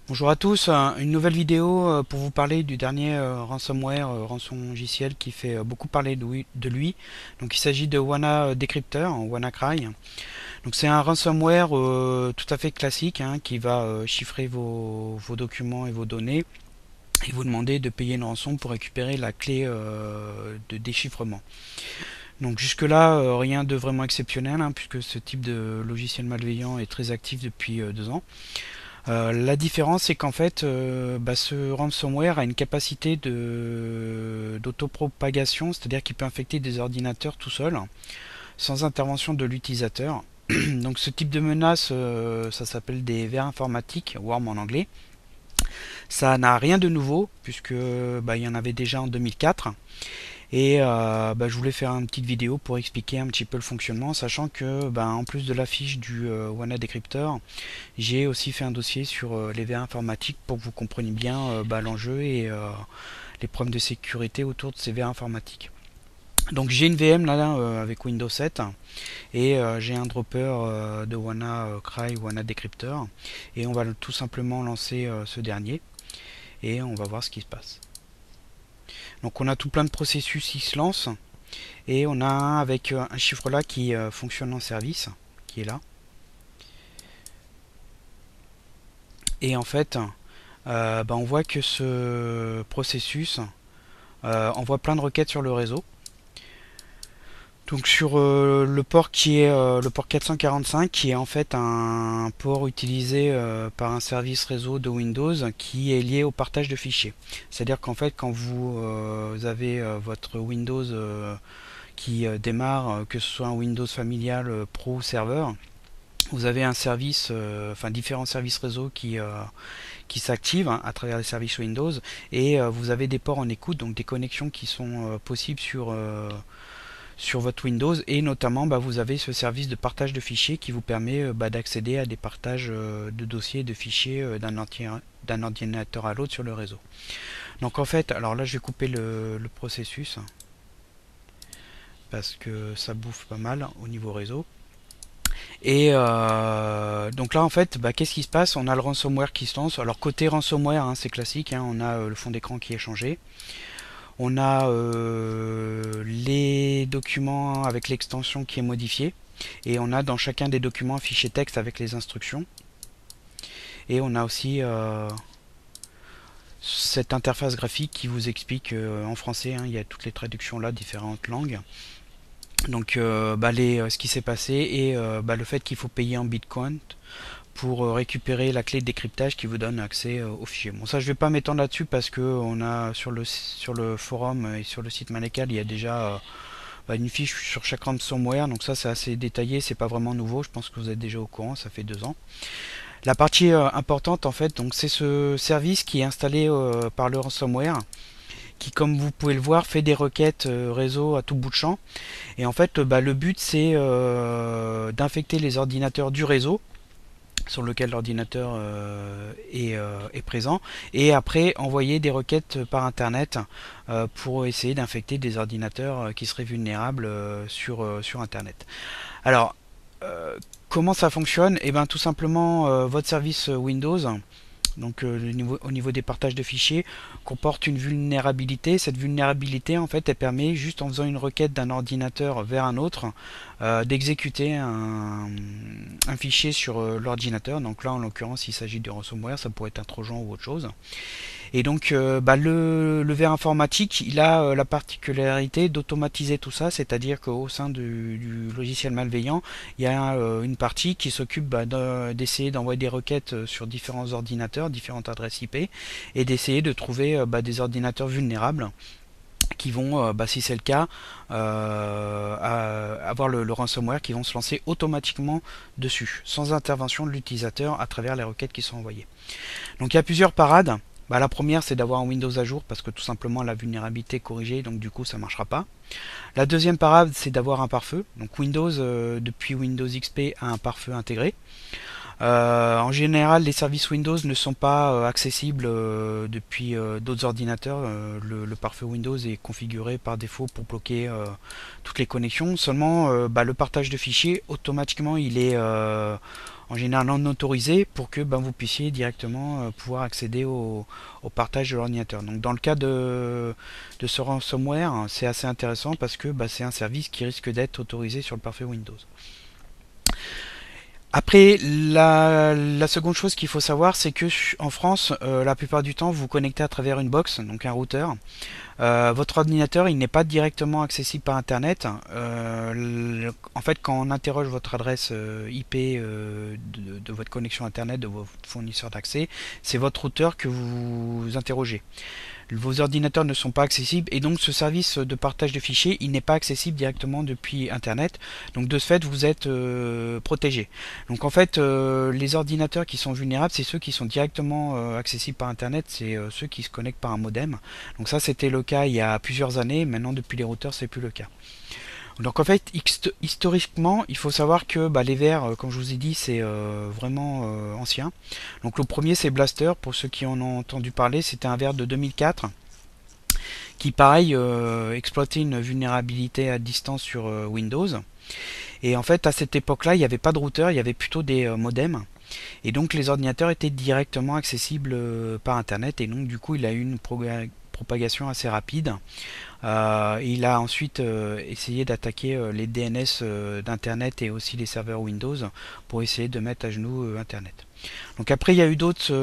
Bonjour à tous, une nouvelle vidéo pour vous parler du dernier ransomware, rançon logiciel qui fait beaucoup parler de lui. Donc il s'agit de Wana Decryptor, WannaCry. Donc c'est un ransomware tout à fait classique qui va chiffrer vos documents et vos données et vous demander de payer une rançon pour récupérer la clé de déchiffrement. Donc jusque-là, rien de vraiment exceptionnel puisque ce type de logiciel malveillant est très actif depuis 2 ans. La différence, c'est qu'en fait, ce ransomware a une capacité d'autopropagation, c'est-à-dire qu'il peut infecter des ordinateurs tout seul, sans intervention de l'utilisateur. Donc ce type de menace, ça s'appelle des vers informatiques, worm en anglais. Ça n'a rien de nouveau, puisque il y en avait déjà en 2004. Et je voulais faire une petite vidéo pour expliquer un petit peu le fonctionnement, sachant que en plus de la fiche du WANA Decryptor, j'ai aussi fait un dossier sur les VR informatiques pour que vous compreniez bien l'enjeu et les problèmes de sécurité autour de ces VR informatiques. Donc j'ai une VM là avec Windows 7 et j'ai un dropper de WannaCry, WANA Decryptor, et on va tout simplement lancer ce dernier et on va voir ce qui se passe. Donc on a tout plein de processus qui se lancent et on a un avec un chiffre là qui fonctionne en service, qui est là. Et en fait, on voit que ce processus envoie plein de requêtes sur le réseau. Donc sur le port qui est le port 445, qui est en fait un port utilisé par un service réseau de Windows qui est lié au partage de fichiers. C'est-à-dire qu'en fait quand vous avez votre Windows qui démarre, que ce soit un Windows familial, pro, serveur, vous avez un service, différents services réseau qui s'activent à travers les services Windows, et vous avez des ports en écoute, donc des connexions qui sont possibles sur votre Windows, et notamment vous avez ce service de partage de fichiers qui vous permet d'accéder à des partages de dossiers, de fichiers d'un ordinateur à l'autre sur le réseau. Donc en fait, alors là je vais couper le processus parce que ça bouffe pas mal au niveau réseau. Et donc là en fait, qu'est-ce qui se passe? On a le ransomware qui se lance. Alors côté ransomware, c'est classique, on a le fond d'écran qui est changé. On a les documents avec l'extension qui est modifiée. Et on a dans chacun des documents un fichier texte avec les instructions. Et on a aussi cette interface graphique qui vous explique en français, il y a toutes les traductions là, différentes langues. Donc ce qui s'est passé et le fait qu'il faut payer en Bitcoin pour récupérer la clé de décryptage qui vous donne accès au fichier. Bon, ça je vais pas m'étendre là-dessus parce que on a sur le forum et sur le site Manecal, il y a déjà une fiche sur chaque ransomware, donc ça c'est assez détaillé, c'est pas vraiment nouveau, je pense que vous êtes déjà au courant, ça fait 2 ans. La partie importante en fait, donc c'est ce service qui est installé par le ransomware, qui comme vous pouvez le voir fait des requêtes réseau à tout bout de champ. Et en fait le but c'est d'infecter les ordinateurs du réseau sur lequel l'ordinateur est présent, et après envoyer des requêtes par internet pour essayer d'infecter des ordinateurs qui seraient vulnérables sur internet. Alors comment ça fonctionne? Et bien tout simplement votre service Windows, donc au niveau des partages de fichiers, comporte une vulnérabilité. Cette vulnérabilité, en fait, elle permet, juste en faisant une requête d'un ordinateur vers un autre, d'exécuter un fichier sur l'ordinateur. Donc là, en l'occurrence, il s'agit de ransomware, ça pourrait être un trojan ou autre chose. Et donc le verre informatique, il a la particularité d'automatiser tout ça, c'est-à-dire qu'au sein du logiciel malveillant, il y a une partie qui s'occupe d'essayer d'envoyer des requêtes sur différents ordinateurs, différentes adresses IP, et d'essayer de trouver des ordinateurs vulnérables qui vont, si c'est le cas, avoir le ransomware qui vont se lancer automatiquement dessus, sans intervention de l'utilisateur à travers les requêtes qui sont envoyées. Donc il y a plusieurs parades. La première, c'est d'avoir un Windows à jour parce que tout simplement la vulnérabilité est corrigée, donc du coup ça ne marchera pas. La deuxième parade, c'est d'avoir un pare-feu. Donc Windows, depuis Windows XP, a un pare-feu intégré. En général, les services Windows ne sont pas accessibles depuis d'autres ordinateurs. Le pare-feu Windows est configuré par défaut pour bloquer toutes les connexions. Seulement, le partage de fichiers, automatiquement, il est en général non autorisé, pour que vous puissiez directement pouvoir accéder au partage de l'ordinateur. Donc dans le cas de ce ransomware, c'est assez intéressant parce que c'est un service qui risque d'être autorisé sur le pare-feu Windows. Après, la seconde chose qu'il faut savoir, c'est que en France, la plupart du temps, vous vous connectez à travers une box, donc un routeur. Votre ordinateur, il n'est pas directement accessible par Internet. En fait, quand on interroge votre adresse IP de votre connexion Internet, de votre fournisseur d'accès, c'est votre routeur que vous interrogez. Vos ordinateurs ne sont pas accessibles et donc ce service de partage de fichiers, il n'est pas accessible directement depuis Internet. Donc de ce fait, vous êtes protégé. Donc en fait, les ordinateurs qui sont vulnérables, c'est ceux qui sont directement accessibles par Internet, c'est ceux qui se connectent par un modem. Donc ça, c'était le cas il y a plusieurs années. Maintenant, depuis les routeurs, c'est plus le cas. Donc en fait, historiquement, il faut savoir que les verres, comme je vous ai dit, c'est vraiment ancien. Donc le premier, c'est Blaster. Pour ceux qui en ont entendu parler, c'était un verre de 2004 qui, pareil, exploitait une vulnérabilité à distance sur Windows. Et en fait, à cette époque-là, il n'y avait pas de routeur, il y avait plutôt des modems. Et donc les ordinateurs étaient directement accessibles par Internet. Et donc du coup, il a eu une propagation assez rapide. Il a ensuite essayé d'attaquer les DNS d'Internet et aussi les serveurs Windows pour essayer de mettre à genoux Internet. Donc après, il y a eu d'autres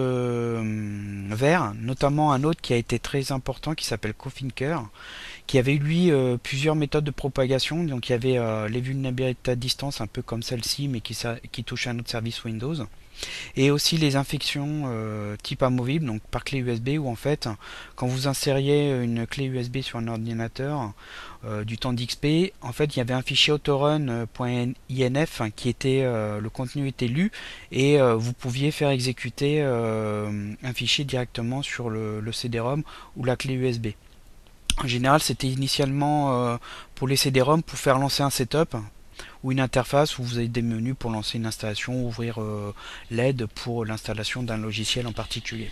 vers, notamment un autre qui a été très important qui s'appelle Cofinker, qui avait lui plusieurs méthodes de propagation. Donc il y avait les vulnérabilités à distance, un peu comme celle-ci, mais qui touchait un autre service Windows. Et aussi les infections type amovible, donc par clé USB, où en fait, quand vous insériez une clé USB sur un ordinateur du temps d'XP, en fait, il y avait un fichier autorun.inf qui était, le contenu était lu, et vous pouviez faire exécuter un fichier directement sur le CD-ROM ou la clé USB. En général, c'était initialement pour les CD-ROM pour faire lancer un setup ou une interface où vous avez des menus pour lancer une installation, ouvrir l'aide pour l'installation d'un logiciel en particulier.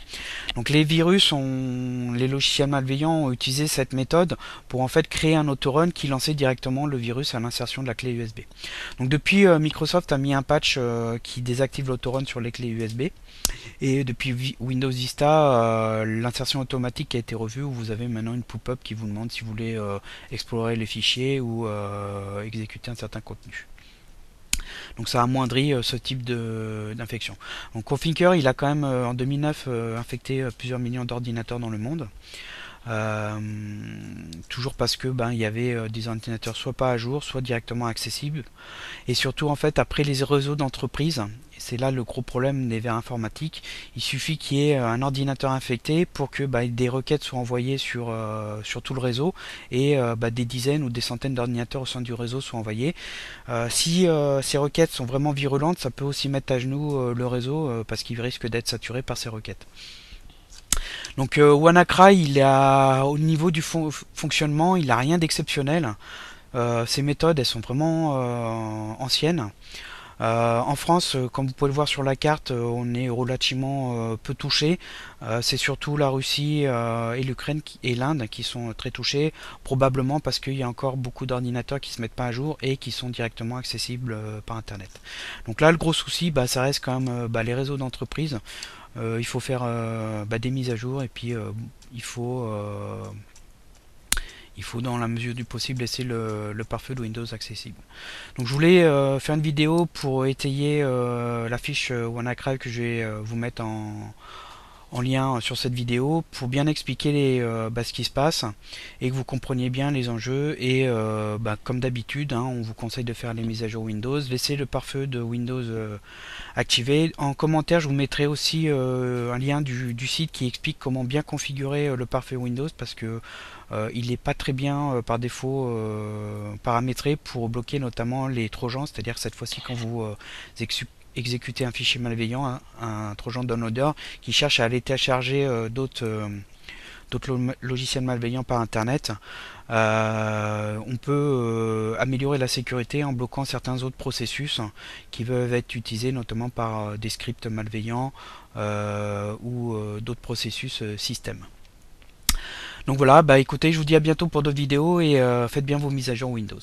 Donc les virus, les logiciels malveillants ont utilisé cette méthode pour en fait créer un autorun qui lançait directement le virus à l'insertion de la clé USB. Donc depuis, Microsoft a mis un patch qui désactive l'autorun sur les clés USB. Et depuis Windows Vista, l'insertion automatique a été revue, où vous avez maintenant une pop-up qui vous demande si vous voulez explorer les fichiers ou exécuter un certain contenu. Donc ça amoindrit ce type d'infection. Donc Cofinker, il a quand même en 2009 infecté plusieurs millions d'ordinateurs dans le monde. Toujours parce que il y avait des ordinateurs soit pas à jour, soit directement accessibles. Et surtout en fait après les réseaux d'entreprise, c'est là le gros problème des vers informatiques, il suffit qu'il y ait un ordinateur infecté pour que des requêtes soient envoyées sur tout le réseau, et des dizaines ou des centaines d'ordinateurs au sein du réseau soient envoyés. Si ces requêtes sont vraiment virulentes, ça peut aussi mettre à genoux le réseau parce qu'il risque d'être saturé par ces requêtes. Donc WannaCry, au niveau du fonctionnement, il n'a rien d'exceptionnel. Ces méthodes, elles sont vraiment anciennes. En France, comme vous pouvez le voir sur la carte, on est relativement peu touché. C'est surtout la Russie et l'Ukraine et l'Inde qui sont très touchés, probablement parce qu'il y a encore beaucoup d'ordinateurs qui se mettent pas à jour et qui sont directement accessibles par Internet. Donc là, le gros souci, ça reste quand même les réseaux d'entreprise. Il faut faire des mises à jour, et puis il faut dans la mesure du possible laisser le pare-feu de Windows accessible. Donc je voulais faire une vidéo pour étayer la fiche WannaCry que je vais vous mettre en lien sur cette vidéo, pour bien expliquer ce qui se passe et que vous compreniez bien les enjeux. Et comme d'habitude, on vous conseille de faire les mises à jour Windows, laissez le pare-feu de Windows activé. En commentaire, je vous mettrai aussi un lien du site qui explique comment bien configurer le pare-feu Windows, parce que il n'est pas très bien par défaut paramétré pour bloquer notamment les trojans, c'est-à-dire cette fois-ci quand vous exécuter un fichier malveillant, un trojan downloader qui cherche à aller télécharger d'autres logiciels malveillants par Internet. On peut améliorer la sécurité en bloquant certains autres processus qui peuvent être utilisés notamment par des scripts malveillants ou d'autres processus système. Donc voilà, écoutez, je vous dis à bientôt pour d'autres vidéos, et faites bien vos mises à jour Windows.